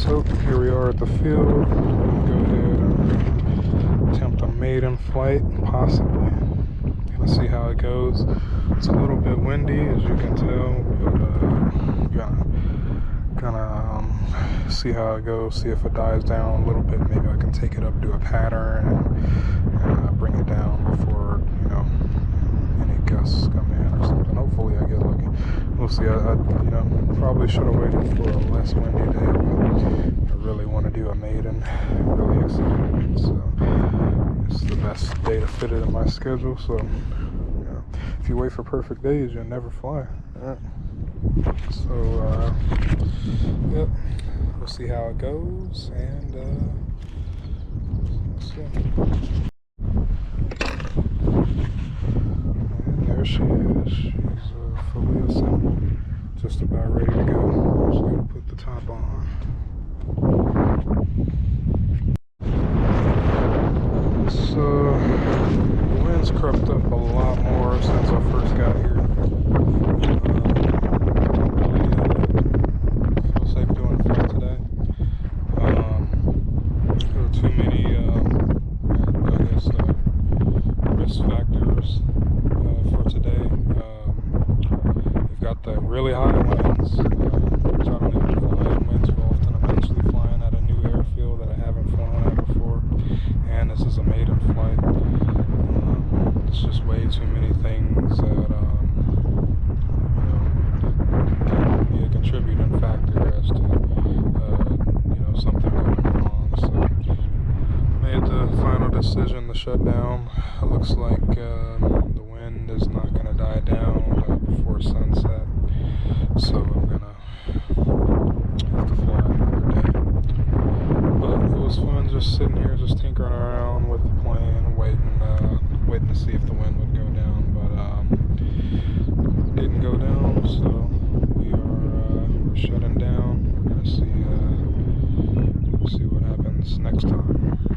So here we are at the field. Go ahead and attempt a maiden flight, possibly. Gonna see how it goes. It's a little bit windy, as you can tell, but gonna see how it goes. See if it dies down a little bit. Maybe I can take it up, do a pattern, and bring it down before any gusts come in or something. Hopefully I get lucky. We'll see. I probably should have waited for a less windy day, but I really want to do a maiden. Really excited. So it's the best day to fit it in my schedule. So if you wait for perfect days, you'll never fly. All right. So yep, we'll see how it goes, and let's see. And there she is. She's fully assembled, just about ready to go. I'm just gonna put the top on. So the wind's crept up a lot more since I first got here. Really high winds, which I don't even fly in winds too often. I'm actually flying at a new airfield that I haven't flown at before, and this is a maiden flight. It's just way too many things that can be a contributing factor as to something going wrong. So made the final decision to shut down. It looks like the wind is not going to die down before sunset. So I'm gonna have to fly another day. But it was fun just sitting here, just tinkering around with the plane, waiting to see if the wind would go down. But didn't go down, so we're shutting down. We're gonna see what happens next time.